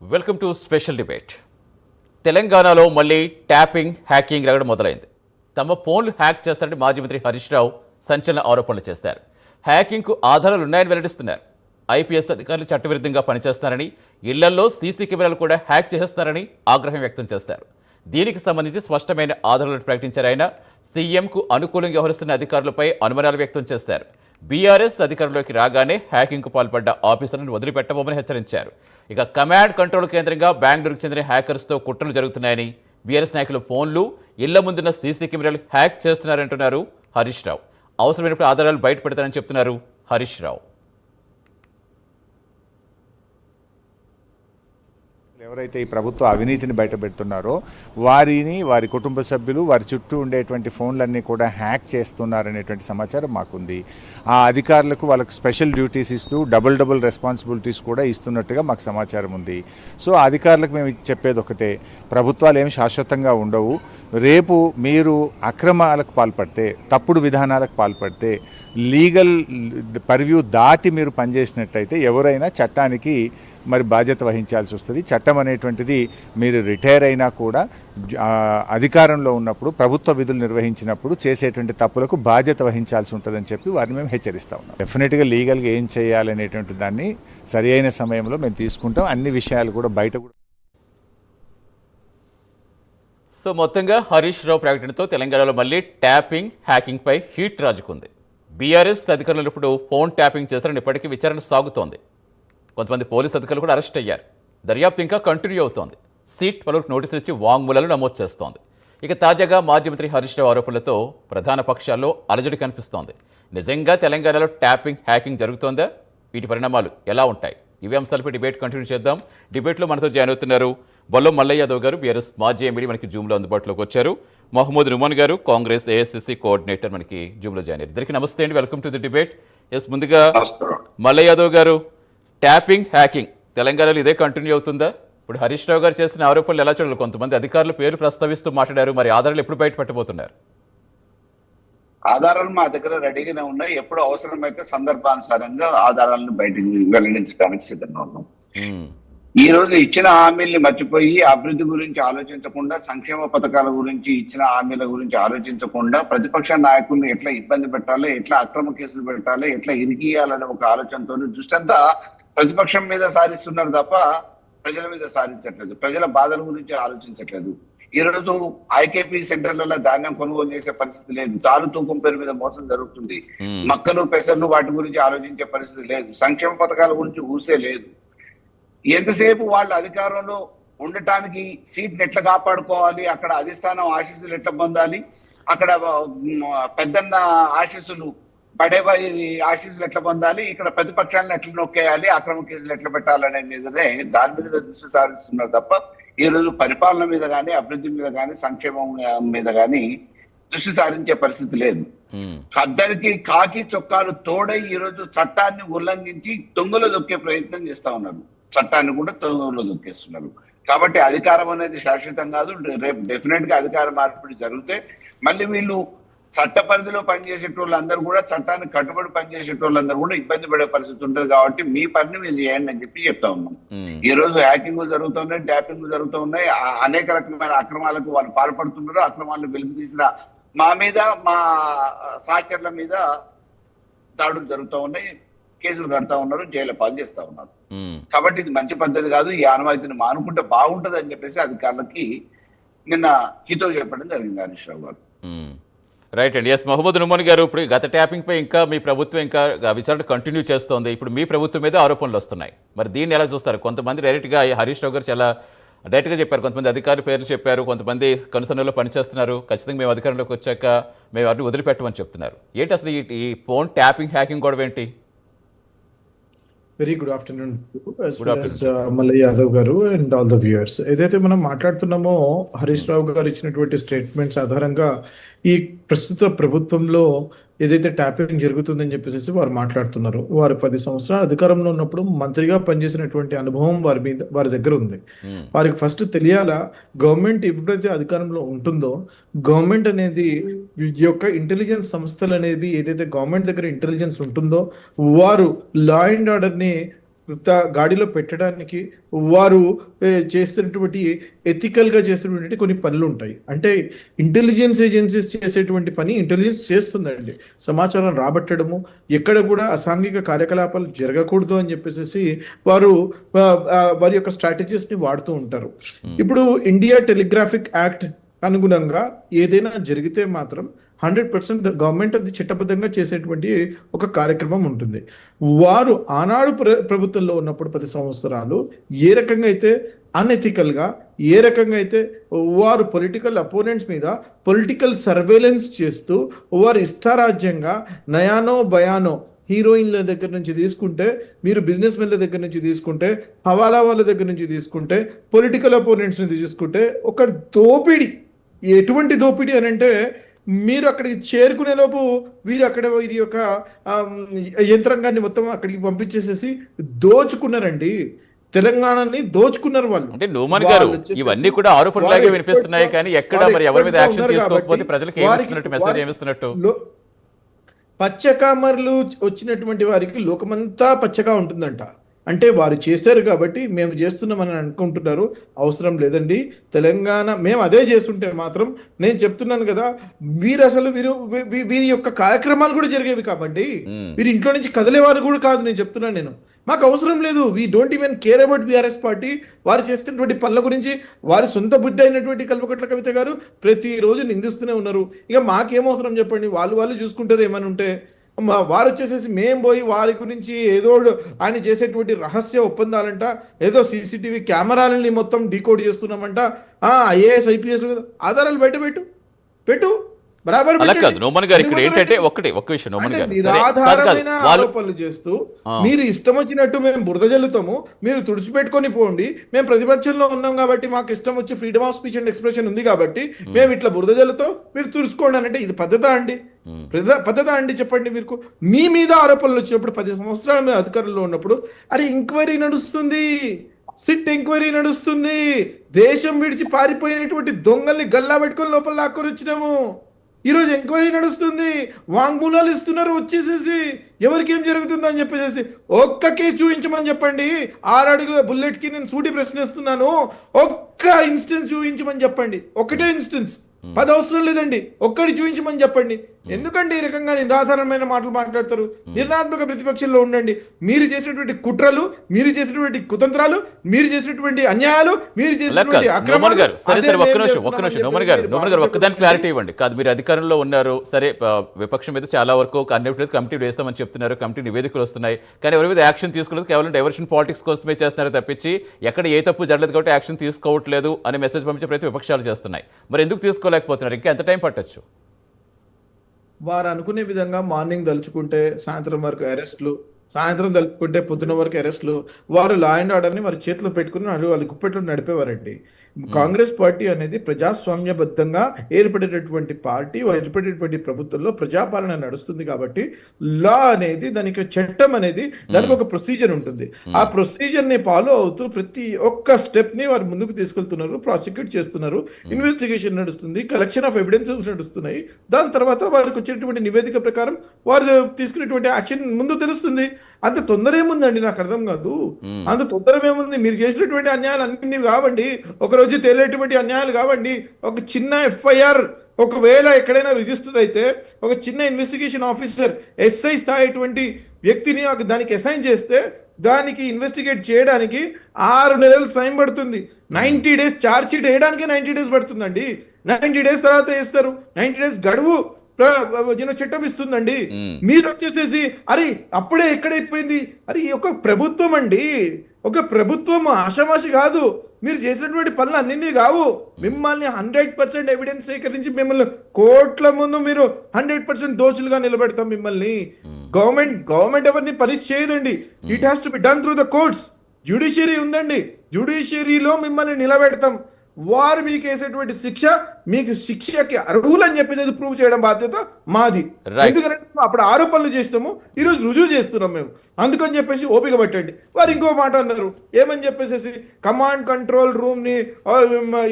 Welcome to special debate. తెలంగాణలో మళ్ళీ tapping, hacking రగడ మొదలైంది. తమ ఫోన్లు హ్యాక్ చేస్తారని మాజీ మంత్రి హరీష్ రావు సంచలన ఆరోపణలు చేశారు. హ్యాకింగ్కు ఆధారాలు ఉన్నాయని వెల్లడిస్తున్నారు. ఐపీఎస్ అధికారులు చట్టవిరుద్ధంగా పనిచేస్తున్నారని, ఇళ్లల్లో సీసీ కెమెరాలు కూడా హ్యాక్ చేసేస్తున్నారని ఆగ్రహం వ్యక్తం చేశారు. దీనికి సంబంధించి స్పష్టమైన ఆధారాలు ప్రకటించారు ఆయన. సీఎంకు అనుకూలంగా వ్యవహరిస్తున్న అధికారులపై అనుమానాలు వ్యక్తం చేశారు. బీఆర్ఎస్ అధికారంలోకి రాగానే హ్యాకింగ్కు పాల్పడ్డ ఆఫీసర్లను వదిలిపెట్టబోమని హెచ్చరించారు. ఇక కమాండ్ కంట్రోల్ కేంద్రంగా బెంగళూరుకు చెందిన హ్యాకర్స్తో కుట్రలు జరుగుతున్నాయని, బీఆర్ఎస్ నాయకులు ఫోన్లు, ఇళ్ల ముందున్న సీసీ కెమెరాలు హ్యాక్ చేస్తున్నారంటున్నారు హరీష్ రావు. అవసరమైనప్పుడు ఆధారాలు బయట పెడతారని చెప్తున్నారు హరీష్ రావు. ఎవరైతే ఈ ప్రభుత్వ అవినీతిని బయటపెడుతున్నారో వారి కుటుంబ సభ్యులు, వారి చుట్టూ ఉండేటువంటి ఫోన్లన్నీ కూడా హ్యాక్ చేస్తున్నారనేటువంటి సమాచారం మాకుంది. ఆ అధికారులకు వాళ్ళకు స్పెషల్ డ్యూటీస్ ఇస్తూ డబుల్ రెస్పాన్సిబిలిటీస్ కూడా ఇస్తున్నట్టుగా మాకు సమాచారం ఉంది. సో ఆ అధికారులకు మేము చెప్పేది ఒకటే, ప్రభుత్వాలు ఏమి శాశ్వతంగా ఉండవు. రేపు మీరు అక్రమాలకు పాల్పడితే, తప్పుడు విధానాలకు పాల్పడితే, లీగల్ పర్వ్యూ దాటి మీరు పనిచేసినట్టయితే ఎవరైనా చట్టానికి మరి బాధ్యత వహించాల్సి వస్తుంది. చట్టం అనేటువంటిది మీరు రిటైర్ అయినా కూడా అధికారంలో ఉన్నప్పుడు, ప్రభుత్వ విధులు నిర్వహించినప్పుడు చేసేటువంటి తప్పులకు బాధ్యత వహించాల్సి ఉంటుందని చెప్పి వారిని మేము హెచ్చరిస్తా ఉన్నాం. డెఫినెట్గా లీగల్గా ఏం చేయాలనేటువంటి దాన్ని సరి అయిన సమయంలో మేము తీసుకుంటాం. అన్ని విషయాలు కూడా బయట కూడా. సో మొత్తంగా హరీష్ రావు ప్రకటనతో తెలంగాణలో మళ్ళీ ట్యాపింగ్, హ్యాకింగ్ పై హీట్ రాజుకుంది. బీఆర్ఎస్ అధికారులు ఇప్పుడు ఫోన్ ట్యాపింగ్ చేస్తారని ఇప్పటికీ విచారణ సాగుతోంది. కొంతమంది పోలీసు అధికారులు కూడా అరెస్ట్ అయ్యారు. దర్యాప్తు ఇంకా కంటిన్యూ అవుతోంది. సీట్ పలువురికి నోటీసులు ఇచ్చి వాంగ్మూలాలు నమోదు చేస్తోంది. ఇక తాజాగా మాజీ మంత్రి హరీష్ రావు ఆరోపణలతో ప్రధాన పక్షాల్లో అలజడి కనిపిస్తోంది. నిజంగా తెలంగాణలో ట్యాపింగ్, హ్యాకింగ్ జరుగుతోందా? వీటి పరిణామాలు ఎలా ఉంటాయి? ఇవే అంశాలపై డిబేట్ కంటిన్యూ చేద్దాం. డిబేట్లో మనతో జాయిన్ అవుతున్నారు బొల్లం మల్లయ్య యాదవ్ గారు, బీఆర్ఎస్ మాజీ ఎమ్మెల్యే, మనకి జూమ్లో అందుబాటులోకి వచ్చారు. మహమ్మద్ రుమాన్ గారు, కాంగ్రెస్ ఏఐసిసి కోఆర్డినేటర్, మనకి జూమ్లో జాయిన్ అయ్యారు. ఇద్దరికి నమస్తే అండి, welcome to the debate. Yes, ముందుగా మల్లయ్య యాదవ్ గారు, ట్యాపింగ్, హ్యాకింగ్ తెలంగాణలో ఇదే కంటిన్యూ అవుతుందా? ఇప్పుడు హరీష్ రావు గారు చేసిన ఆరోపణలు ఎలా చూడాలి? కొంతమంది అధికారుల పేరు ప్రస్తావిస్తూ మాట్లాడారు. మరి ఆధారాలు ఎప్పుడు బయట పెట్టబోతున్నారు? ఆధారాలు మా దగ్గర రెడీగానే ఉన్నాయి. ఎప్పుడు అవసరమైతే సందర్భానుసారంగా ఆధారాలను బయటకు వెల్లడించడానికి సిద్ధంగా ఉన్నాం. ఈ రోజు ఇచ్చిన హామీల్ని మర్చిపోయి, అభివృద్ధి గురించి ఆలోచించకుండా, సంక్షేమ పథకాల గురించి, ఇచ్చిన హామీల గురించి ఆలోచించకుండా, ప్రతిపక్ష నాయకుల్ని ఎట్లా ఇబ్బంది పెట్టాలి, ఎట్లా అక్రమ కేసులు పెట్టాలి, ఎట్లా ఇరికియాలనే ఒక ఆలోచనతో దృష్టంతా ప్రతిపక్షం మీద సారిస్తున్నారు తప్ప ప్రజల మీద సారించట్లేదు. ప్రజల బాధల గురించి ఆలోచించట్లేదు. ఈ రోజు ఐకేపీ సెంటర్లలో ధాన్యం కొనుగోలు చేసే పరిస్థితి లేదు. తారు తూకం పేరు మీద మోసం జరుగుతుంది. మక్కలు, పెసర్లు వాటి గురించి ఆలోచించే పరిస్థితి లేదు. సంక్షేమ పథకాల గురించి ఊసే లేదు. ఎంతసేపు వాళ్ళు అధికారంలో ఉండటానికి సీట్ని ఎట్లా కాపాడుకోవాలి, అక్కడ అధిష్టానం ఆశీస్సులు ఎట్లా పొందాలి, అక్కడ పెద్దన్న ఆశీస్సులు, పడేవారి ఆశీస్సులు ఎట్లా పొందాలి, ఇక్కడ ప్రతిపక్షాలను ఎట్లా నొక్కేయాలి, అక్రమ కేసులు ఎట్లా పెట్టాలనే మీదనే, దాని మీద దృష్టి సారిస్తున్నారు తప్ప ఈ రోజు పరిపాలన మీద కానీ, అభివృద్ధి మీద కానీ, సంక్షేమం మీద కానీ దృష్టి సారించే పరిస్థితి లేదు. ఖద్దరికి కాకి చొక్కాలు తోడై ఈ రోజు చట్టాన్ని ఉల్లంఘించి దొంగలు దొక్కే ప్రయత్నం చేస్తా ఉన్నారు. చట్టాన్ని కూడా తొందరలో దొక్కేస్తున్నారు. కాబట్టి అధికారం అనేది శాశ్వతం కాదు. రేపు డెఫినెట్ గా అధికార మార్పిడి జరిగితే మళ్ళీ వీళ్ళు చట్ట పరిధిలో పనిచేసేటోళ్ళందరూ కూడా, చట్టాన్ని కట్టుబడి పనిచేసేటోళ్ళందరూ కూడా ఇబ్బంది పడే పరిస్థితి ఉంటుంది. కాబట్టి మీ పని మీరు చేయండి అని చెప్పి చెప్తా ఉన్నాం. ఈ రోజు హ్యాకింగ్ జరుగుతున్నాయి, ట్యాపింగ్ జరుగుతూ ఉన్నాయి. అనేక రకమైన అక్రమాలకు వాళ్ళు పాల్పడుతున్నారు. అక్రమాలను వెలుగు తీసిన మా మీద, మా సహచరుల మీద దాడులు జరుగుతూ ఉన్నాయి. కేసులు కడతా ఉన్నారు, జైలు పాలు చేస్తా ఉన్నారు. కాబట్టి ఇది మంచి పద్ధతి కాదు. ఈ ఆనవాయితీని మానుకుంటే బాగుంటది అని చెప్పేసి అధికారులకి నిన్న హితో చెప్పడం జరిగింది హరీష్ రావు గారు. రైట్ అండి. ఎస్, మహమ్మద్ రుమాన్ గారు, ఇప్పుడు గత ట్యాపింగ్ పై ఇంకా మీ ప్రభుత్వం ఇంకా విచారణ కంటిన్యూ చేస్తోంది. ఇప్పుడు మీ ప్రభుత్వం మీద ఆరోపణలు వస్తున్నాయి. మరి దీన్ని ఎలా చూస్తారు? కొంతమంది డైరెక్ట్గా హరీష్ రావు గారు చాలా డైరెక్ట్గా చెప్పారు. కొంతమంది అధికారుల పేర్లు చెప్పారు. కొంతమంది కనుసన్నలో పనిచేస్తున్నారు. ఖచ్చితంగా మేము అధికారంలోకి వచ్చాక మేము వాటిని వదిలిపెట్టమని చెప్తున్నారు. ఏంటి అసలు ఈ ఫోన్ ట్యాపింగ్, హ్యాకింగ్ గొడవ ఏంటి? Very good afternoon Mallaiah Yadav గారు అండ్ ఆల్ ద వ్యూయర్స్. ఏదైతే మనం మాట్లాడుతున్నామో, హరీష్ రావు గారు ఇచ్చినటువంటి స్టేట్మెంట్స్ ఆధారంగా ఈ ప్రస్తుత ప్రభుత్వంలో ఏదైతే ట్యాపింగ్ జరుగుతుందని చెప్పేసి వారు మాట్లాడుతున్నారు. వారు 10 సంవత్సరాలు అధికారంలో ఉన్నప్పుడు మంత్రిగా పనిచేసినటువంటి అనుభవం వారి దగ్గర ఉంది. వారికి ఫస్ట్ తెలియాలా, గవర్నమెంట్ ఎప్పుడైతే అధికారంలో ఉంటుందో, గవర్నమెంట్ అనేది యొక్క ఇంటెలిజెన్స్ సంస్థలు అనేవి, ఏదైతే గవర్నమెంట్ దగ్గర ఇంటెలిజెన్స్ ఉంటుందో, వారు లా అండ్ ఆర్డర్ని గాడిలో పెట్టడానికి వారు చేస్తున్నటువంటి ఎథికల్గా చేసేటువంటి కొన్ని పనులు ఉంటాయి. అంటే ఇంటెలిజెన్స్ ఏజెన్సీస్ చేసేటువంటి పని ఇంటెలిజెన్స్ చేస్తుందండి. సమాచారం రాబట్టడము, ఎక్కడ కూడా అసాంఘిక కార్యకలాపాలు జరగకూడదు అని చెప్పేసి వారు వారి యొక్క స్ట్రాటజీస్ని వాడుతూ ఉంటారు. ఇప్పుడు ఇండియా టెలిగ్రాఫిక్ యాక్ట్ అనుగుణంగా ఏదైనా జరిగితే మాత్రం 100% గవర్నమెంట్ అది చట్టబద్ధంగా చేసేటువంటి ఒక కార్యక్రమం ఉంటుంది. వారు ఆనాడు ప్రభుత్వంలో ఉన్నప్పుడు 10 సంవత్సరాలు ఏ రకంగా అయితే అన్ఎథికల్గా, ఏ రకంగా అయితే వారు పొలిటికల్ అపోనెంట్స్ మీద పొలిటికల్ సర్వేలెన్స్ చేస్తూ వారు ఇష్టారాజ్యంగా నయానో భయానో హీరోయిన్ల దగ్గర నుంచి తీసుకుంటే, మీరు బిజినెస్ మెన్ల దగ్గర నుంచి తీసుకుంటే, హవాలా వాళ్ళ దగ్గర నుంచి తీసుకుంటే, పొలిటికల్ అపోనెంట్స్ నుంచి తీసుకుంటే ఒక దోపిడీ. ఎటువంటి దోపిడీ అని అంటే, మీరు అక్కడికి చేరుకునే లోపు వీరు అక్కడ వీరి యొక్క యంత్రాంగాన్ని మొత్తం అక్కడికి పంపించేసేసి దోచుకున్నారండి. తెలంగాణని దోచుకున్నారు వాళ్ళు. అంటే నోమన్ గారు ఇవన్నీ కూడా ఆరోపణలాగే వినిపిస్తున్నాయి, కానీ ఎక్కడ మరి ఎవరి మీద యాక్షన్ తీసుకోకపోతే ప్రజలకు ఏమిస్తున్నట్టు మెసేజ్ ఏమిస్తున్నట్టు? పచ్చకామర్లు వచ్చినటువంటి వారికి లోకమంతా పచ్చగా ఉంటుందంట. అంటే వారు చేశారు కాబట్టి మేము చేస్తున్నామని అనుకుంటున్నారు. అవసరం లేదండి. తెలంగాణ మేము అదే చేస్తుంటే మాత్రం, నేను చెప్తున్నాను కదా, వీరి యొక్క కార్యక్రమాలు కూడా జరిగేవి కాబట్టి వీరి ఇంట్లో నుంచి కదిలేవారు కూడా కాదు. నేను చెప్తున్నాను, నేను మాకు అవసరం లేదు. We don't even care about BRS party. వారు చేస్తున్నటువంటి పనుల గురించి వారి సొంత బిడ్డ అయినటువంటి కల్వకుట్ల కవిత గారు ప్రతిరోజు నిందిస్తూనే ఉన్నారు. ఇక మాకేమవసరం చెప్పండి, వాళ్ళు చూసుకుంటారు ఏమని ఉంటే. వారు వచ్చేసేసి మేము పోయి వారి గురించి ఏదో ఆయన చేసేటువంటి రహస్య ఒప్పందాలంట, ఏదో సీసీటీవీ కెమెరాలని మొత్తం డీకోడ్ చేస్తున్నామంట, ఐఏఎస్ ఐపీఎస్ ఆధారాలు బయట పెట్టు బరాబర్ నోమన్ గారు ఇక్కడ ఏంటంటే ఒక్క విషయం, నోమన్ గారు నిరాధారమైన ఆరోపణలు చేస్తూ మీరు ఇష్టం వచ్చినట్టు మేము బురద జల్లుతాము, మీరు తుడిచిపెట్టుకొని పోండి, మేము ప్రతిపక్షంలో ఉన్నాం కాబట్టి మాకు ఇష్టం వచ్చి freedom of speech and expression ఉంది కాబట్టి మేము ఇట్లా బురద జల్లుతాం, మీరు తుడుచుకోండి అంటే ఇది పద్ధతా అండి? చెప్పండి. మీకు మీ మీద ఆరోపణలు వచ్చినప్పుడు 10 సంవత్సరాల మీద అధికారంలో ఉన్నప్పుడు ఎంక్వైరీ నడుస్తుంది, సిట్ ఎంక్వైరీ నడుస్తుంది, దేశం విడిచి పారిపోయినటువంటి దొంగల్ని గల్లా పెట్టుకొని లోపల లాక్కొని వచ్చినాము. ఈరోజు ఎంక్వైరీ నడుస్తుంది, వాంగ్మూలాలు ఇస్తున్నారు వచ్చేసేసి ఎవరికి ఏం జరుగుతుందో అని చెప్పేసి. ఒక్క కేసు చూపించమని చెప్పండి. 6 అడుగుల బుల్లెట్కి నేను సూటి ప్రశ్న ఇస్తున్నాను. ఒక్క ఇన్స్టెన్స్ చూపించమని చెప్పండి. ఒకటే ఇన్స్టెన్స్, 10 అవసరం లేదండి, ఒక్కటి చూపించమని చెప్పండి. ఎందుకంటే ఈ రకంగా నిరాధారమైన మాటలు మాట్లాడతారు? నిర్ణయాత్మక ప్రతిపక్షంలో ఉండండి. మీరు చేసినటువంటి కుట్రలు, మీరు చేసినటువంటి కుతంత్రాలు, మీరు చేసినటువంటి అన్యాయాలు, మీరు చేసినటువంటి నోమన్ గారు ఒక్కదాని క్లారిటీ ఇవ్వండి. కాదు, మీరు అధికారంలో ఉన్నారు సరే, విపక్షం మీద చాలా వరకు అన్నిటి కమిటీ వేస్తామని చెప్తున్నారు, కమిటీ నివేదికలు వస్తున్నాయి, కానీ ఎవరి మీద యాక్షన్ తీసుకోలేదు, కేవలం డైవర్షన్ పాలిటిక్స్ కోసమే చేస్తున్నారు తప్పించి ఎక్కడ ఏ తప్పు జరగలేదు కాబట్టి యాక్షన్ తీసుకోవట్లేదు అనే మెసేజ్ పంపించే ప్రతి విపక్షాలు చేస్తున్నాయి. మరి ఎందుకు తీసుకోలేకపోతున్నారు? ఇంకా ఎంత టైం పట్టొచ్చు? వారు అనుకునే విధంగా మార్నింగ్ తలుచుకుంటే సాయంత్రం వరకు అరెస్టులు, సాయంత్రం తలుపుకుంటే పొద్దున వరకు అరెస్టులు. వారు లా అండ్ ఆర్డర్ని వారి చేతిలో పెట్టుకుని వాళ్ళు గుప్పెట్లో నడిపేవారండి. కాంగ్రెస్ పార్టీ అనేది ప్రజాస్వామ్యబద్ధంగా ఏర్పడేటటువంటి పార్టీ, ఏర్పడేటువంటి ప్రభుత్వంలో ప్రజాపాలన నడుస్తుంది కాబట్టి లా అనేది, దానికి చట్టం అనేది, దానికి ఒక ప్రొసీజర్ ఉంటుంది. ఆ ప్రొసీజర్ని ఫాలో అవుతూ ప్రతి ఒక్క స్టెప్ని వారు ముందుకు తీసుకెళ్తున్నారు, ప్రాసిక్యూట్ చేస్తున్నారు, ఇన్వెస్టిగేషన్ నడుస్తుంది, కలెక్షన్ ఆఫ్ ఎవిడెన్సెస్ నడుస్తున్నాయి. దాని తర్వాత వారికి వచ్చేటువంటి నివేదిక ప్రకారం వారు తీసుకునేటువంటి యాక్షన్ ముందు తెలుస్తుంది. అంత తొందర ఏముందండి? నాకు అర్థం కాదు. అంత తొందర ఏముంది? మీరు చేసినటువంటి అన్యాయాలు అన్ని కావండి, ఒకరోజు తేలేటువంటి అన్యాయాలు కావండి. ఒక చిన్న ఎఫ్ఐఆర్ ఒకవేళ ఎక్కడైనా రిజిస్టర్ అయితే, ఒక చిన్న ఇన్వెస్టిగేషన్ ఆఫీసర్ ఎస్ఐ స్థాయి వ్యక్తిని దానికి అసైన్ చేస్తే, దానికి ఇన్వెస్టిగేట్ చేయడానికి 6 నెలలు టైం పడుతుంది. 90 డేస్ ఛార్జ్ షీట్ వేయడానికి 90 డేస్ పడుతుందండి. 90 డేస్ తర్వాత వేస్తారు. 90 డేస్ గడువు చట్టం ఇస్తుందండి. మీరు వచ్చేసేసి అప్పుడే ఎక్కడైపోయింది? ఒక ప్రభుత్వం అండి, ఒక ప్రభుత్వం ఆషామాషి కాదు. మీరు చేసినటువంటి పనులు అన్నీ కావు. మిమ్మల్ని 100% ఎవిడెన్స్ సేకరించి మిమ్మల్ని కోర్టుల ముందు మీరు 100% దోషులుగా నిలబెడతాం మిమ్మల్ని. గవర్నమెంట్ ఎవరిని పనిష్ చేయదండి. It has to be done through the courts. Judiciary ఉందండి, జ్యుడిషియరీలో మిమ్మల్ని నిలబెడతాం. వారు మీకు వేసేటువంటి శిక్ష మీకు శిక్షకి అర్హులని చెప్పేసి ప్రూవ్ చేయడం బాధ్యత మాది. Right. ఎందుకంటే అప్పుడు ఆరోపణలు చేసినాము, ఈరోజు రుజువు చేస్తున్నాం మేము. అందుకని చెప్పేసి ఓపిక పట్టండి. వారు ఇంకో మాట అన్నారు, ఏమని చెప్పేసి కమాండ్ కంట్రోల్ రూమ్ ని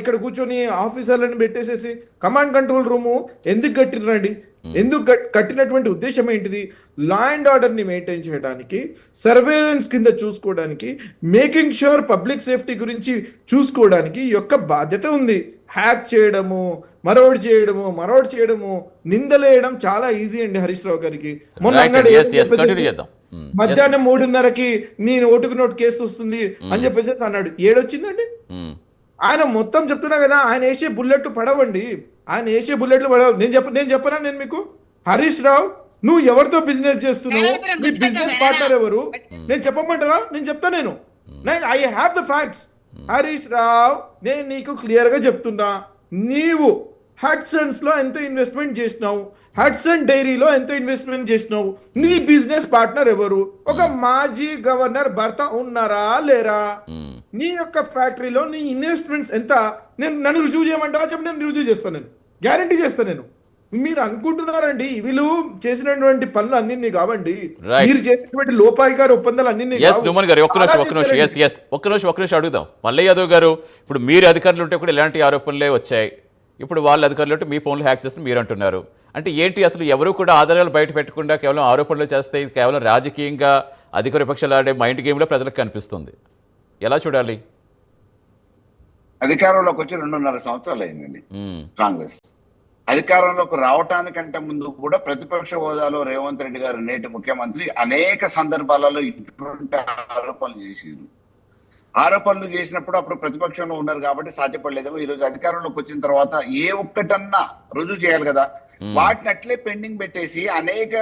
ఇక్కడ కూర్చొని ఆఫీసర్లను పెట్టేసేసి కమాండ్ కంట్రోల్ రూము ఎందుకు కట్టిరండి? ఎందుకు కట్టినటువంటి ఉద్దేశం ఏంటిది? లా అండ్ ఆర్డర్ ని మెయింటైన్ చేయడానికి, సర్వేలెన్స్ కింద చూసుకోవడానికి, మేకింగ్ ష్యూర్ పబ్లిక్ సేఫ్టీ గురించి చూసుకోవడానికి యొక్క బాధ్యత ఉంది. హ్యాక్ చేయడము, మరోటి చేయడము, నిందలేయడం చాలా ఈజీ అండి హరీష్ రావు గారికి. మొన్న Right, అన్నాడు, yes, yes, continue చేద్దాం. మధ్యాహ్నం 3:30కి నేను ఓటుకు నోటు కేసు వస్తుంది అని చెప్పేసి అన్నాడు. ఏడొచ్చిందండి? ఆయన మొత్తం చెప్తున్నా కదా, ఆయన వేసే బుల్లెట్లు పడవండి, ఆయన వేసే బుల్లెట్లు పడవు. నేను చెప్పనా నేను మీకు, హరీష్ రావు నువ్వు ఎవరితో బిజినెస్ చేస్తున్నావు, నీ బిజినెస్ పార్ట్నర్ ఎవరు నేను చెప్పమంటారా? నేను చెప్తా. I have the facts. Harish Rao, నేను నీకు క్లియర్ గా చెప్తున్నా, నీవు హట్సన్స్ లో ఎంత ఇన్వెస్ట్మెంట్ చేసినావు, హట్సన్ డైరీలో ఎంత ఇన్వెస్ట్మెంట్ చేసినావు, నీ బిజినెస్ పార్ట్నర్ ఎవరు, ఒక మాజీ గవర్నర్ భర్త ఉన్నారా లేరా, నీ యొక్క ఫ్యాక్టరీలో నీ ఇన్వెస్ట్మెంట్స్ ఎంత, నన్ను రుజువు చేయమంటావా చెప్పి నేను రుజువు చేస్తాను, నేను గ్యారంటీ చేస్తాను. నేను మీరు అనుకుంటున్నారండి వీళ్ళు చేసినటువంటి పనులు అన్ని కావండి, మీరు చేసినటువంటి లోపాయికారి ఒప్పందాలు అన్ని. ఒక్క నిమిషం అడుగుదాం. మల్లయ్య యాదవ్ గారు, ఇప్పుడు మీరు అధికారులు ఉంటే కూడా ఇలాంటి ఆరోపణలే వచ్చాయి, ఇప్పుడు వాళ్ళ అధికారులు ఉంటే మీ ఫోన్లు హ్యాక్ చేస్తే మీరు అంటున్నారు. అంటే ఏంటి అసలు? ఎవరు కూడా ఆధారాలు బయట పెట్టకుండా కేవలం ఆరోపణలు చేస్తే ఇది కేవలం రాజకీయంగా అధికార విపక్షాలు ఆడే మైండ్ గేమ్లో ప్రజలకు కనిపిస్తుంది. ఎలా చూడాలి? అధికారంలోకి వచ్చి 2.5 సంవత్సరాలు అయిందండి కాంగ్రెస్. అధికారంలోకి రావటానికంటే ముందు కూడా ప్రతిపక్ష హోదాలో రేవంత్ రెడ్డి గారు, నేటి ముఖ్యమంత్రి, అనేక సందర్భాలలో ఇటువంటి ఆరోపణలు చేసినప్పుడు అప్పుడు ప్రతిపక్షంలో ఉన్నారు కాబట్టి సాధ్యపడలేదేమో. ఈ రోజు అధికారంలోకి వచ్చిన తర్వాత ఏ ఒక్కటన్నా రుజువు చేయాలి కదా, వాటిని అట్లే పెండింగ్ పెట్టేసి అనేక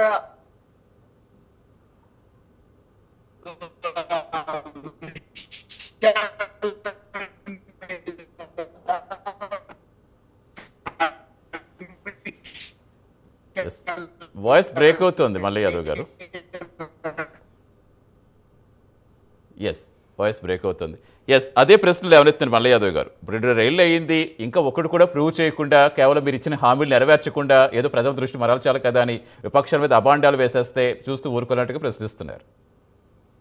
వాయిస్ బ్రేక్ అవుతుంది మల్లయ్య యాదవ్ గారు. వాయిస్ బ్రేక్ అవుతుంది. అదే ప్రశ్నలు లేవనెత్తున్నారు మల్లయ్య యాదవ్ గారు. ఇప్పుడు 2 రైళ్ళు అయ్యింది, ఇంకా ఒకటి కూడా ప్రూవ్ చేయకుండా, కేవలం మీరు ఇచ్చిన హామీలు నెరవేర్చకుండా ఏదో ప్రజల దృష్టి మరల్చాలి కదా అని విపక్షాల మీద అభాండాలు వేసేస్తే చూస్తూ ఊరుకోనట్టుగా ప్రశ్నిస్తున్నారు.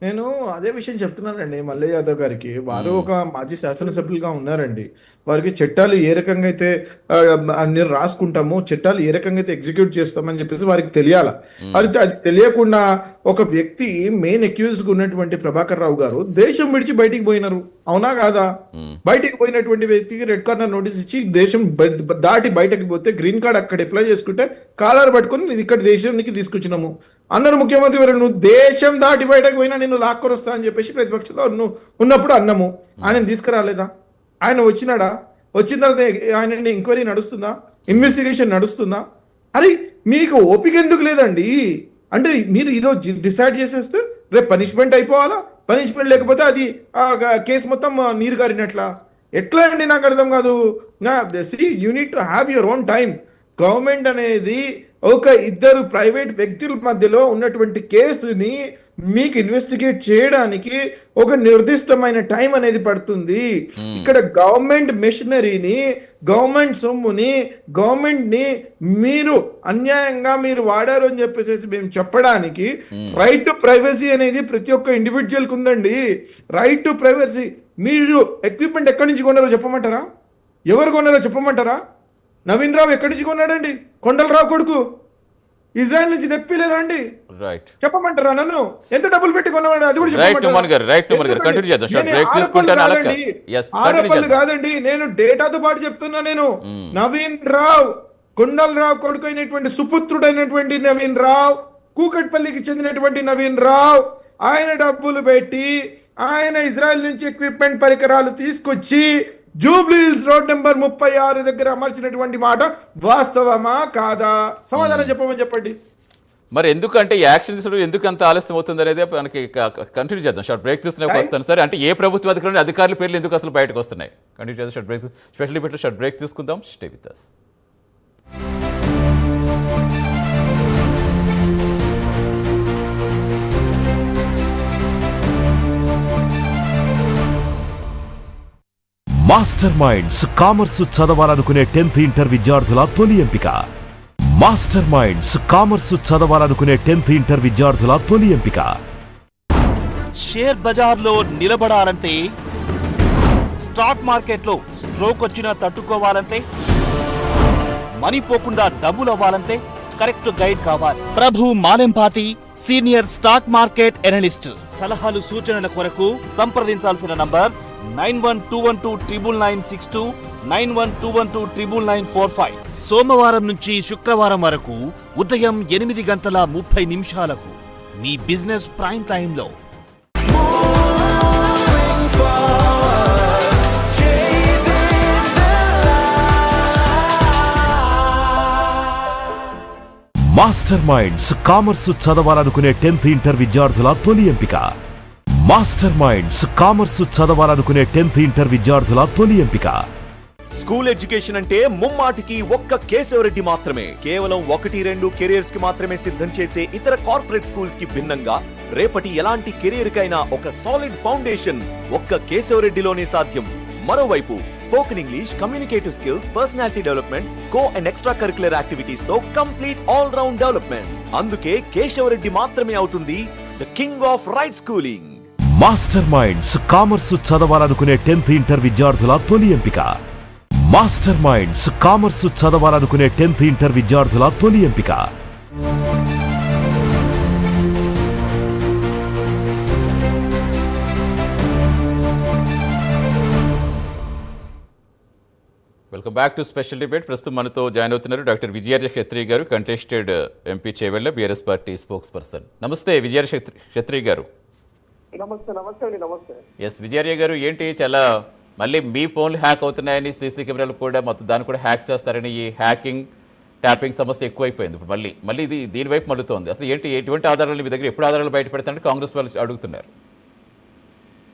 నేను అదే విషయం చెప్తున్నానండి మల్లయ్య యాదవ్ గారికి. వారు ఒక మాజీ శాసనసభ్యులుగా ఉన్నారండి. వారికి చట్టాలు ఏ రకంగా అయితే అన్ని రాసుకుంటామో, చట్టాలు ఏ రకంగా అయితే ఎగ్జిక్యూట్ చేస్తామని చెప్పేసి వారికి తెలియాల. అది తెలియకుండా ఒక వ్యక్తి మెయిన్ అక్యూజ్డ్ ఉన్నటువంటి ప్రభాకర్ రావు గారు దేశం విడిచి బయటికి పోయినారు, అవునా కాదా? బయటికి పోయినటువంటి వ్యక్తికి రెడ్ కార్నర్ నోటీస్ ఇచ్చి దేశం దాటి బయటకు పోతే గ్రీన్ కార్డ్ అక్కడ అప్లై చేసుకుంటే కాలర్ పట్టుకొని నేను ఇక్కడ దేశానికి తీసుకొచ్చినాము అన్నారు ముఖ్యమంత్రి గారు. నువ్వు దేశం దాటి బయటకు పోయినా నేను లాక్కొని వస్తా అని చెప్పేసి ప్రతిపక్షంలో ఉన్నప్పుడు అన్నాము. ఆయన తీసుకురాలేదా? ఆయన వచ్చినాడా? వచ్చిన తర్వాత ఆయన ఎంక్వైరీ నడుస్తుందా? ఇన్వెస్టిగేషన్ నడుస్తుందా? అరే మీకు ఓపిక ఎందుకు లేదండి? అంటే మీరు ఈరోజు డిసైడ్ చేసేస్తే రేపు పనిష్మెంట్ అయిపోవాలా? పనిష్మెంట్ లేకపోతే అది కేసు మొత్తం నీరు గారినట్లా ఎట్లా అండి? నాకు అర్థం కాదు. You need to have your own time. Government అనేది ఒక 2 ప్రైవేట్ వ్యక్తుల మధ్యలో ఉన్నటువంటి కేసుని మీకు ఇన్వెస్టిగేట్ చేయడానికి ఒక నిర్దిష్టమైన టైం అనేది పడుతుంది. ఇక్కడ గవర్నమెంట్ మెషినరీని, గవర్నమెంట్ సొమ్ముని, గవర్నమెంట్ ని మీరు అన్యాయంగా మీరు వాడారు అని చెప్పేసి మేము చెప్పడానికి రైట్ టు ప్రైవసీ అనేది ప్రతి ఒక్క ఇండివిజువల్ కు ఉందండి. Right to privacy. మీరు ఎక్విప్మెంట్ ఎక్కడి నుంచి కొన్నారో చెప్పమంటారా? ఎవరు కొన్నారో చెప్పమంటారా? నవీన్ రావు ఎక్కడి నుంచి కొన్నాడండి? కొండలరావు కొడుకు ఇజ్రాయెల్ నుంచి తెప్పిలేదా అండి? చెప్పమంటారా? నన్ను ఎంత డబ్బులు పెట్టి కొన్నాడు అది కూడా ఆరోపణలు కాదండి. నేను డేటాతో పాటు చెప్తున్నా. నేను నవీన్ రావు, కొండలరావు కొడుకు అయినటువంటి సుపుత్రుడైనటువంటి నవీన్ రావు, కూకట్పల్లికి చెందినటువంటి నవీన్ రావు, ఆయన డబ్బులు పెట్టి ఆయన ఇజ్రాయెల్ నుంచి ఎక్విప్మెంట్ పరికరాలు తీసుకొచ్చి జూబ్లీ హిల్స్ రోడ్ నెంబర్ 36 దగ్గర అమర్చినటువంటి మాట వాస్తవమా కాదా? సమాధానం చెప్పమని చెప్పండి. మరి ఎందుకంటే యాక్షన్ తీసుకోవడం ఎందుకు అంత ఆలస్యం అవుతుంది అనేది మనకి కంటిన్యూ చేద్దాం. షార్ట్ బ్రేక్ తీసుకునే వస్తాను సరే. అంటే ఏ ప్రభుత్వ అధికారుల పేర్లు ఎందుకు అసలు బయటకు వస్తున్నాయి? కంటిన్యూ చేద్దాం. షార్ట్ బ్రేక్ స్పెషల్లీ పెట్టి షార్ట్ బ్రేక్ తీసుకుందాం. Stay with us. Master minds commerce చదవాలనుకునే 10th ఇంటర్ విద్యార్థుల తొలి ఎంపిక. మాస్టర్ మైండ్స్ కామర్స్ చదవాలనుకునే 10th ఇంటర్ విద్యార్థుల తొలి ఎంపిక. షేర్ బజార్లో నిలబడాలంటే, స్టాక్ మార్కెట్లో స్ట్రోక్ వచ్చినా తట్టుకోవాలంటే, మనీ పోకుండా డబ్బులు అవ్వాలంటే కరెక్ట్ గైడ్ కావాలి. Prabhu Malempati, senior stock market analyst. సలహాలు సూచనల కొరకు సంప్రదించాల్సిన నంబర్ 9121299962, 9121299945. సోమవారం నుంచి శుక్రవారం వరకు ఉదయం 8:30 మీ బిజినెస్ ప్రైమ్ టైంలో. మాస్టర్ మైండ్స్ కామర్స్ చదవాలనుకునే 10th ఇంటర్ విద్యార్థుల తొలి ఎంపిక. మాస్టర్ మైండ్స్ కామర్స్ చదవాలనుకునే 10th ఇంటర్ విద్యార్థుల తొలి ఎంపిక. స్కూల్ ఎడ్యుకేషన్ అంటే ముమ్మాటికి ఒక్క కేశవరెడ్డి మాత్రమే. కేవలం 1-2 కెరియర్స్ కి మాత్రమే సిద్ధం చేసే ఇతర కార్పొరేట్ స్కూల్స్ కి భిన్నంగా రేపటి ఎలాంటి కెరియర్ కైనా ఒక సాలిడ్ ఫౌండేషన్ ఒక్క కేశవరెడ్డిలోనే సాధ్యం. మరోవైపు spoken English, communicative skills, personality development, co and extra curricular activities తో కంప్లీట్ ఆల్ రౌండ్ డెవలప్మెంట్. అందుకే కేశవరెడ్డి మాత్రమే అవుతుంది the king of right schooling. Master minds commerce చదవాలనుకునే 10th ఇంటర్ విద్యార్థుల తొలి ఎంపిక. మాస్టర్ మైండ్స్ కామర్స్ చదవాలనుకునే 10th ఇంటర్ విద్యార్థుల తొలి ఎంపిక. Welcome back to special debate. ప్రస్తుతం మనతో జాయిన్ అవుతున్నారు డాక్టర్ విజయార్య క్షత్రియ గారు, contested MP Chevella, BRS party spokes person. నమస్తే విజయార్య క్షత్రియ గారు. నమస్తే. ఎస్ విజయార్య గారు, ఏంటి చాలా మళ్ళీ మీ ఫోన్లు హ్యాక్ అవుతున్నాయని, సీసీ కెమెరాలు కూడా మొత్తం దాన్ని కూడా హ్యాక్ చేస్తారని, ఈ హ్యాకింగ్ ట్యాపింగ్ సమస్య ఎక్కువైపోయింది. ఇప్పుడు మళ్ళీ ఇది దీనివైపు మళ్ళుతోంది. అసలు ఎటువంటి ఆధారాలు మీ దగ్గర, ఎప్పుడు ఆధారాలు బయట పెడతారని కాంగ్రెస్ వాళ్ళు అడుగుతున్నారు.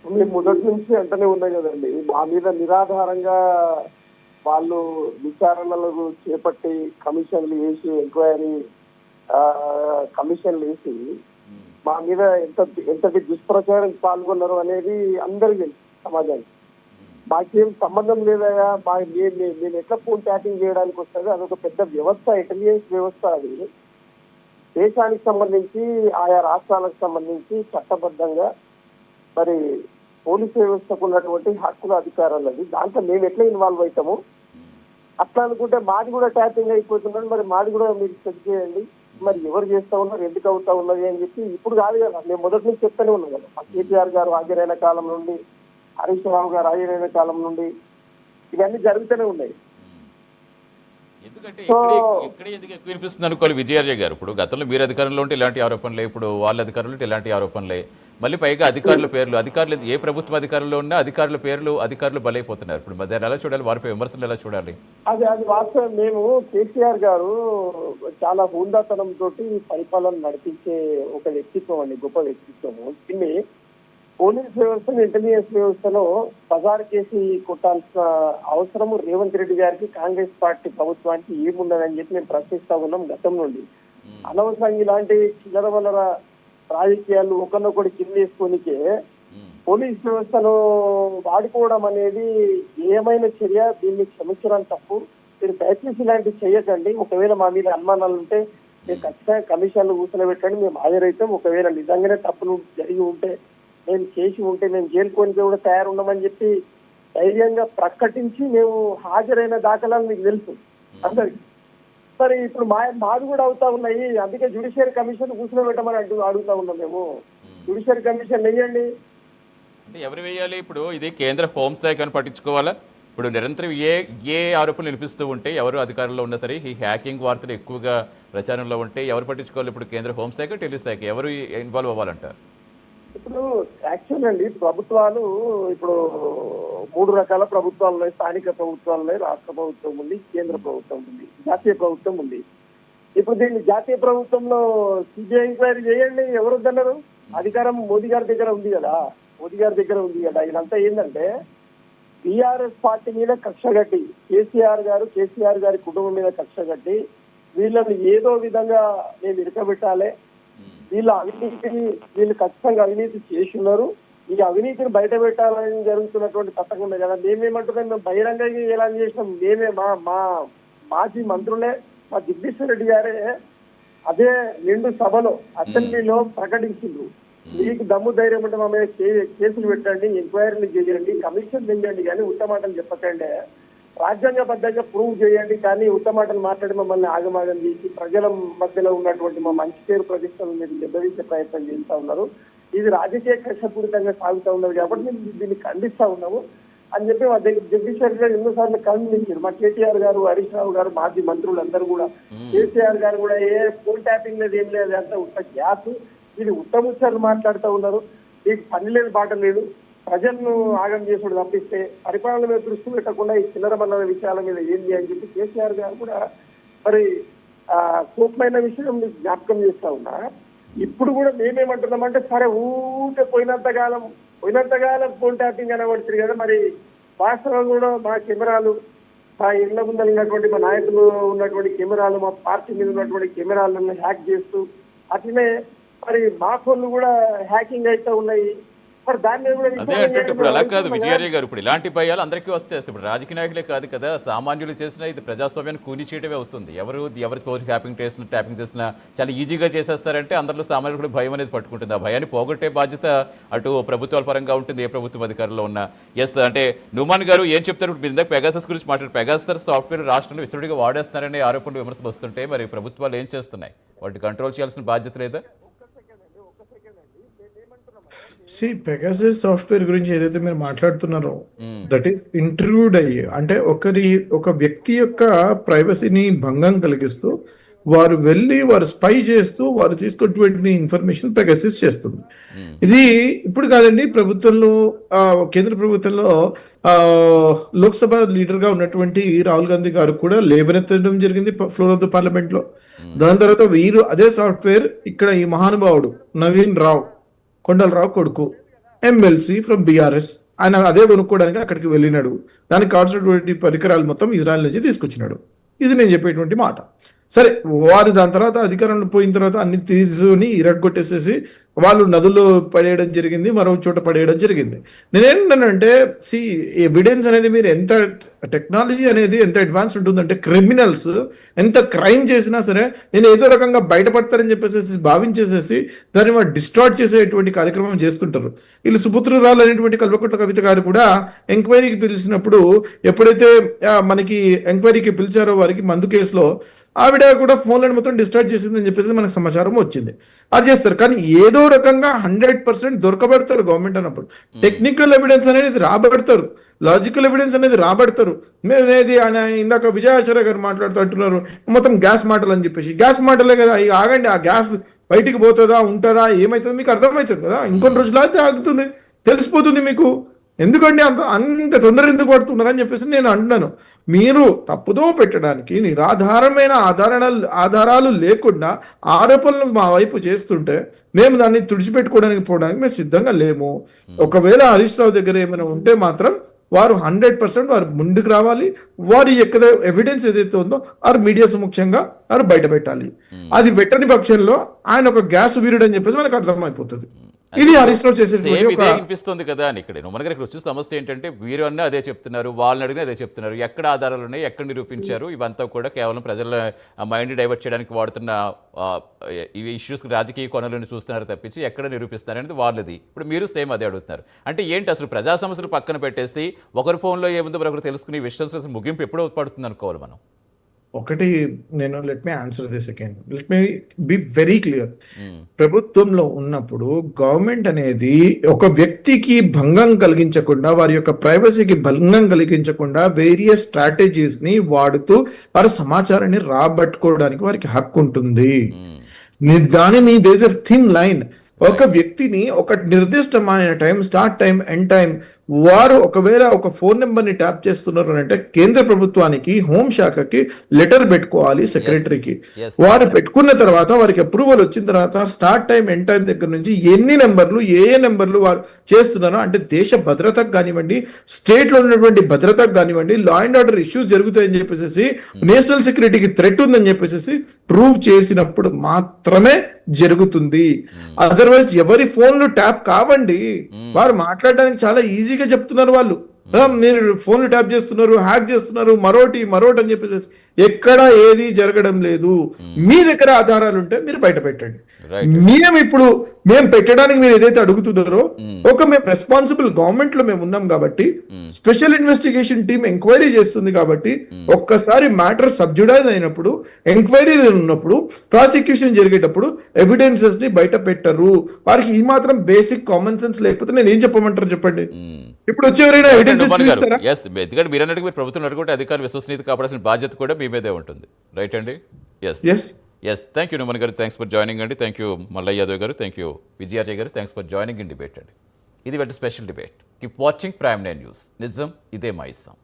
మేము మొదటి నుంచి అంటనే ఉన్నాయి కదండి, మా మీద నిరాధారంగా వాళ్ళు విచారణలు చేపట్టి కమిషన్లు వేసి, ఎంక్వైరీ కమిషన్లు వేసి మా మీద ఎంతటి దుష్ప్రచారం పాల్గొన్నారు అనేది అందరికీ సమాజానికి. మాకేం సంబంధం లేదయా, నేను ఎట్లా ఫోన్ ట్యాపింగ్ చేయడానికి వస్తుంది, అదొక పెద్ద వ్యవస్థ, ఇంటెలిజెన్స్ వ్యవస్థ. అది దేశానికి సంబంధించి, ఆయా రాష్ట్రాలకు సంబంధించి చట్టబద్ధంగా మరి పోలీసు వ్యవస్థకు ఉన్నటువంటి హక్కుల అధికారాలు అది. దాంట్లో మేము ఎట్లా ఇన్వాల్వ్ అవుతాము, అట్లా అనుకుంటే మాది కూడా ట్యాపింగ్ అయిపోతున్నది. మరి మాది కూడా మీరు చెక్ చేయండి, మరి ఎవరు చేస్తా ఉన్నారు, ఎందుకు అవుతా ఉన్నది అని చెప్పి. ఇప్పుడు కాదు కదా, మేము మొదటి నుంచి చెప్తానే ఉన్నాం కదా. కేటీఆర్ గారు హాజరైన కాలం నుండి, హరీష్ రావు గారు హాజరైన కాలం నుండి ఇవన్నీ జరుగుతూనే ఉన్నాయి. ఎందుకంటే ఇక్కడే ఎందుకు ఎక్కువ వినిపిస్తుంది అనుకోవాలి విజయార్య గారు. ఇప్పుడు గతంలో మీరు అధికారంలో ఉంటే ఇలాంటి ఆరోపణలే, ఇప్పుడు వాళ్ళ అధికారంలో ఉంటే ఇలాంటి ఆరోపణలే. మళ్ళీ పైగా అధికారుల పేర్లు ఏ ప్రభుత్వం అధికారంలో ఉన్నా అధికారుల పేర్లు అధికారులు బలైపోతున్నారు. ఇప్పుడు మధ్య ఎలా చూడాలి, వారిపై విమర్శలు ఎలా చూడాలి? అది వాస్తవం. మేము కేసీఆర్ గారు చాలా హుందాతనం తోటి పరిపాలన నడిపించే ఒక వ్యక్తిత్వం అండి, గొప్ప వ్యక్తిత్వము. దీన్ని పోలీస్ వ్యవస్థను, ఇంటెలిజెన్స్ వ్యవస్థలో బజారు చేసి కొట్టాల్సిన అవసరము రేవంత్ రెడ్డి గారికి, కాంగ్రెస్ పార్టీ ప్రభుత్వానికి ఏమున్నదని చెప్పి మేము ప్రశ్నిస్తా ఉన్నాం గతం నుండి. అనవసరంగా ఇలాంటి చిల్లర వల్లర రాజకీయాలు ఒకరినొకటి కిందేసుకోనికే పోలీస్ వ్యవస్థను వాడుకోవడం అనేది ఏమైనా చర్య, దీన్ని క్షమించడం తప్పు. మీరు దయచేసి ఇలాంటివి చేయకండి. ఒకవేళ మా మీద అనుమానాలు ఉంటే మీరు ఖచ్చితంగా కమిషన్లు కూర్చోబెట్టండి, మేము హాజరైతాం. ఒకవేళ నిజంగానే తప్పులు జరిగి ఉంటే, మేము చేసి ఉంటే మేము జైలుకోనికి కూడా తయారున్నామని చెప్పి ధైర్యంగా ప్రకటించి మేము హాజరైన దాఖలాలు మీకు తెలుసు అందరికి. మరి ఇప్పుడు మాది కూడా అవుతా ఉన్నాయి. అందుకే జ్యుడిషియరీ కమిషన్ కూర్చోబెట్టమని అడుగుతా ఉన్నాం మేము. జ్యుడిషియరీ కమిషన్ వేయండి. అంటే ఎవరు వేయాలి? ఇప్పుడు ఇది కేంద్ర హోంశాఖ అని పట్టించుకోవాలా? ఇప్పుడు నిరంతరం ఏ ఆరోపణలు వినిపిస్తూ ఉంటే, ఎవరు అధికారంలో ఉన్నా సరే ఈ హ్యాకింగ్ వార్తలు ఎక్కువగా ప్రచారంలో ఉంటే ఎవరు పట్టించుకోవాలి? ఇప్పుడు కేంద్ర హోంశాఖ, టెలిశాఖ ఎవరు ఇన్వాల్వ్ అవ్వాలంటారు? ఇప్పుడు యాక్చువల్ అండి, ప్రభుత్వాలు ఇప్పుడు 3 రకాల ప్రభుత్వాలు ఉన్నాయి. స్థానిక ప్రభుత్వాలు ఉన్నాయి, రాష్ట్ర ప్రభుత్వం ఉంది, కేంద్ర ప్రభుత్వం ఉంది, జాతీయ ప్రభుత్వం ఉంది. ఇప్పుడు దీన్ని జాతీయ ప్రభుత్వంలో సిబిఐ ఎంక్వైరీ చేయండి, ఎవరు వద్దన్నారు? అధికారం మోదీ గారి దగ్గర ఉంది కదా, ఇదంతా ఏంటంటే టీఆర్ఎస్ పార్టీ మీద కక్ష కట్టి, కేసీఆర్ గారి కుటుంబం మీద కక్ష కట్టి వీళ్ళని ఏదో విధంగా మేము ఇరకబెట్టాలి, వీళ్ళు ఖచ్చితంగా అవినీతి చేసి ఉన్నారు, ఈ అవినీతిని బయట పెట్టాలని జరుగుతున్నటువంటి పథకం కదా. మేమేమంటున్నాం, మేము బహిరంగంగా ఎలా చేసినాం, మేమే మా మాజీ మంత్రులే, మా జగదీశ్వర్ రెడ్డి గారే అదే నిండు సభలో అసెంబ్లీలో ప్రకటించిండ్రు. మీకు దమ్ము ధైర్యం ఉంటే మా మీద కేసులు పెట్టండి, ఎంక్వైరీలు చేయండి, కమిషన్ చెయ్యండి, కానీ ఉత్తమాటలు చెప్పకండి, రాజ్యాంగబద్ధంగా ప్రూవ్ చేయండి, కానీ ఉత్తమాటలు మాట్లాడి మమ్మల్ని ఆగమాగం చేసి ప్రజల మధ్యలో ఉన్నటువంటి మా మంచి పేరు ప్రతిష్టలు మీరు దెబ్బతీసే ప్రయత్నం చేస్తూ ఉన్నారు. ఇది రాజకీయ కక్షపూరితంగా సాగుతూ ఉన్నది కాబట్టి మేము దీన్ని ఖండిస్తా ఉన్నాము అని చెప్పి మా జగదీశ్వర్ గారు ఎన్నోసార్లు ఖండించారు. మా కేటీఆర్ గారు, హరీష్ రావు గారు, మాజీ మంత్రులు అందరూ కూడా, కేసీఆర్ గారు కూడా ఏ ఫోన్ ట్యాపింగ్ లేదు, ఏం లేదు, అంతా ఉత్త గ్యాస్, ఇది ఉత్తముచ్చారు మాట్లాడుతూ ఉన్నారు. మీకు పని లేదు, బాట లేదు, ప్రజలను ఆగం చేసుడు తప్పిస్తే పరిపాలన మీద దృష్టి పెట్టకుండా ఈ చిల్లరమన్న విషయాల మీద ఏంటి అని చెప్పి కేసీఆర్ గారు కూడా మరి కోపమైన విషయం మీకు జ్ఞాపకం చేస్తా ఉన్నా. ఇప్పుడు కూడా మేమేమంటున్నామంటే, సరే ఊరికే పోయినంతకాలం ఫోన్ ట్యాపింగ్ అనబడుతుంది కదా, మరి వాస్తవం కూడా మా కెమెరాలు, మా ఇళ్ల ముందర ఉన్నటువంటి మా నాయకులు ఉన్నటువంటి కెమెరాలు, మా పార్టీ మీద ఉన్నటువంటి కెమెరాలను హ్యాక్ చేస్తూ, అట్లనే మరి మా ఫోన్లు కూడా హ్యాకింగ్ అయితే ఉన్నాయి. మరి దాని మీద కూడా అదే అంటే ఇప్పుడు అలా కాదు విజయార్య గారు, ఇప్పుడు ఇలాంటి భయాలు అందరికీ వచ్చేస్తాయి. ఇప్పుడు రాజకీయ నాయకులే కాదు కదా, సామాన్యులు చేసినా ఇది ప్రజాస్వామ్యాన్ని కూని చేయడమే అవుతుంది. ఎవరి ఫోన్ ట్యాపింగ్ చేసినా చాలా ఈజీగా చేసేస్తారంటే అందరిలో సామాన్యులు కూడా భయం అనేది పట్టుకుంటుంది. ఆ భయాన్ని పోగొట్టే బాధ్యత అటు ప్రభుత్వాల పరంగా ఉంటుంది, ఏ ప్రభుత్వం అధికారంలో ఉన్నా. ఎస్ అంటే నుమాన్ గారు ఏం చెప్తారు? మీరు ఇందాక పెగాసస్ గురించి మాట్లాడారు. పెగాసస్ సాఫ్ట్వేర్ రాష్ట్రంలో విస్తృతిగా వాడేస్తున్నారనే ఆరోపణలు, విమర్శలు వస్తుంటే మరి ప్రభుత్వాలు ఏం చేస్తున్నాయి? వాటిని కంట్రోల్ చేయాల్సిన బాధ్యత లేదా? పెగాసస్ సాఫ్ట్వేర్ గురించి ఏదైతే మీరు మాట్లాడుతున్నారో, దట్ ఈస్ ఇంట్రూడ్ అయ్యి, అంటే ఒక వ్యక్తి యొక్క ప్రైవసీని భంగం కలిగిస్తూ వారు స్పై చేస్తూ వారు తీసుకున్నటువంటి ఇన్ఫర్మేషన్ పెగాసస్ చేస్తుంది. ఇది ఇప్పుడు కాదండి, ప్రభుత్వంలో కేంద్ర ప్రభుత్వంలో లోక్సభ లీడర్ గా ఉన్నటువంటి రాహుల్ గాంధీ గారు కూడా లేవనెత్తడం జరిగింది ఫ్లోర్ ఆఫ్ ద పార్లమెంట్ లో. దాని తర్వాత వీరు అదే సాఫ్ట్వేర్ ఇక్కడ ఈ మహానుభావుడు నవీన్ రావు, కొండలరావు కొడుకు, ఎమ్మెల్సీ ఫ్రమ్ బీఆర్ఎస్, ఆయన అదే కొనుక్కోవడానికి అక్కడికి వెళ్ళినాడు. దానికి కావాల్సినటువంటి పరికరాలు మొత్తం ఇజ్రాయెల్ నుంచి తీసుకొచ్చినాడు. ఇది నేను చెప్పేటువంటి మాట. సరే, వారు దాని తర్వాత అధికారంలో పోయిన తర్వాత అన్ని తీసుకుని ఇరగొట్టేసేసి వాళ్ళు నదుల్లో పడేయడం జరిగింది, మరో చోట పడేయడం జరిగింది. నేనేంటంటే ఎవిడెన్స్ అనేది, మీరు ఎంత టెక్నాలజీ అనేది ఎంత అడ్వాన్స్ ఉంటుందంటే, క్రిమినల్స్ ఎంత క్రైమ్ చేసినా సరే నేను ఏదో రకంగా బయటపడతారని చెప్పేసి భావించేసేసి దాన్ని వాళ్ళు డిస్ట్రాక్ట్ చేసేటువంటి కార్యక్రమం చేస్తుంటారు. వీళ్ళు సుపుత్రురాలు అనేటువంటి కల్వకుట్ల కవిత గారు కూడా ఎంక్వైరీకి పిలిచినప్పుడు, ఎప్పుడైతే మనకి ఎంక్వైరీకి పిలిచారో వారికి మందు కేసులో, ఆవిడ కూడా ఫోన్లను మొత్తం డిస్ట్రాక్ట్ చేసిందని చెప్పేసి మనకు సమాచారం వచ్చింది. అది చేస్తారు, కానీ ఏదో రకంగా 100% దొరకబెడతారు గవర్నమెంట్ అన్నప్పుడు. టెక్నికల్ ఎవిడెన్స్ అనేది రాబడతారు, లాజికల్ ఎవిడెన్స్ అనేది రాబడతారు. మేమేది ఆయన ఇందాక విజయాచార్య గారు మాట్లాడుతూ అంటున్నారు మొత్తం గ్యాస్ మాటలు అని చెప్పేసి. గ్యాస్ మాటలే కదా, ఇక ఆగండి, ఆ గ్యాస్ బయటికి పోతుందా ఉంటుందా ఏమవుతుందో మీకు అర్థమవుతుంది కదా. ఇంకొన్ని రోజులు అయితే ఆగుతుంది, తెలిసిపోతుంది మీకు. ఎందుకండి అంత తొందర ఎందుకు పడుతున్నారని చెప్పేసి నేను అంటున్నాను. మీరు తప్పుదో పెట్టడానికి నిరాధారమైన ఆధారాలు లేకుండా ఆరోపణలు మా వైపు చేస్తుంటే మేము దాన్ని తుడిచిపెట్టుకోవడానికి పోవడానికి మేము సిద్ధంగా లేము. ఒకవేళ హరీష్ రావు దగ్గర ఏమైనా ఉంటే మాత్రం వారు 100% వారు ముందుకు రావాలి. వారి యొక్క ఎవిడెన్స్ ఏదైతే ఉందో వారు మీడియా సమక్షంగా వారు బయట పెట్టాలి. అది పెట్టని పక్షంలో ఆయన ఒక గ్యాస్ వీరుడు అని చెప్పేసి మనకు అర్థమైపోతుంది. ఇది హరీష్ రావు అనిపిస్తుంది కదా అని. ఇక్కడ మన దగ్గర వచ్చే సమస్య ఏంటంటే, వీరు అన్న అదే చెప్తున్నారు, వాళ్ళని అడిగినా అదే చెప్తున్నారు. ఎక్కడ ఆధారాలు ఉన్నాయి, ఎక్కడ నిరూపించారు, ఇవంతా కూడా కేవలం ప్రజల మైండ్ డైవర్ట్ చేయడానికి వాడుతున్న ఇవి ఇష్యూస్, రాజకీయ కొనలను చూస్తున్నారు తప్పించి ఎక్కడ నిరూపిస్తున్నారు అనేది వాళ్ళది. ఇప్పుడు మీరు సేమ్ అదే అడుగుతున్నారు. అంటే ఏంటి అసలు ప్రజా సమస్యలు పక్కన పెట్టేసి ఒకరి ఫోన్లో ఏముందో మరొకరు తెలుసుకుని విషయం ముగింపు ఎప్పుడు పడుతుంది అనుకోవాలి మనం? ఒకటి, let me answer this again, let me be very clear. ప్రభుత్వంలో ఉన్నప్పుడు గవర్నమెంట్ అనేది ఒక వ్యక్తికి భంగం కలిగించకుండా, వారి యొక్క ప్రైవసీకి భంగం కలిగించకుండా వేరియస్ స్ట్రాటజీస్ ని వాడుతూ వారి సమాచారాన్ని రాబట్టుకోవడానికి వారికి హక్కు ఉంటుంది. దానిని there is a thin line. ఒక వ్యక్తిని ఒక నిర్దిష్టమైన time, start time, end time వారు ఒకవేళ ఒక ఫోన్ నెంబర్ని ట్యాప్ చేస్తున్నారు అని అంటే కేంద్ర ప్రభుత్వానికి హోంశాఖకి లెటర్ పెట్టుకోవాలి సెక్రటరీకి. Yes. వారు పెట్టుకున్న తర్వాత వారికి అప్రూవల్ వచ్చిన తర్వాత స్టార్ట్ టైం ఎండ్ టైం దగ్గర నుంచి ఎన్ని నెంబర్లు ఏ నెంబర్లు వారు చేస్తున్నారో, అంటే దేశ భద్రతకు కానివ్వండి, స్టేట్ లో ఉన్నటువంటి భద్రతకు కానివ్వండి, లా అండ్ ఆర్డర్ ఇష్యూస్ జరుగుతాయని చెప్పేసి, నేషనల్ సెక్యూరిటీకి థ్రెట్ ఉందని చెప్పేసి ప్రూవ్ చేసినప్పుడు మాత్రమే జరుగుతుంది. అదర్వైజ్ ఎవరి ఫోన్లు ట్యాప్ కావండి. వారు మాట్లాడడానికి చాలా ఈజీగా చెప్తున్నారు వాళ్ళు. మీరు ఫోన్లు ట్యాప్ చేస్తున్నారు, హ్యాక్ చేస్తున్నారు, మరోటి అని చెప్పేసి ఎక్కడ ఏది జరగడం లేదు. మీ దగ్గర ఆధారాలు ఉంటే మీరు బయట పెట్టండి. మేము పెట్టడానికి మీరు ఏదైతే అడుగుతున్నారో, మేము రెస్పాన్సిబుల్ గవర్నమెంట్ లో మేము ఉన్నాం కాబట్టి, స్పెషల్ ఇన్వెస్టిగేషన్ టీం ఎంక్వైరీ చేస్తుంది కాబట్టి, ఒక్కసారి మ్యాటర్ సబ్జుడైజ్ అయినప్పుడు, ఎంక్వైరీ ఉన్నప్పుడు, ప్రాసిక్యూషన్ జరిగేటప్పుడు ఎవిడెన్సెస్ ని బయట పెట్టరు. వారికి ఈ మాత్రం బేసిక్ కామన్ సెన్స్ లేకపోతే నేను ఏం చెప్పమంటారు చెప్పండి? ఇప్పుడు వచ్చి ఎవరైనా ఎవిడెన్సెస్ చూస్తారా? ఎందుకంటే మీరు అన్నట్టు మీరు ప్రభుత్వం నడుకుంటే అధికారులు విశ్వసనీయత కాపాడాల్సిన బాధ్యత కూడా మీ మీదే ఉంటుంది. రైట్ అండి. ఎస్ థ్యాంక్ యూ నుమన్ గారు, థ్యాంక్స్ ఫర్ జాయినింగ్ అండి. థ్యాంక్ యూ మల్లయ్య యాదవ్ గారు, థ్యాంక్ యూ విజయాజయ్ గారు, thanks for joining in debate అండి. ఇది వెంట special debate. Keep watching prime 9 news. నిజం ఇదే మా ఇస్తాం.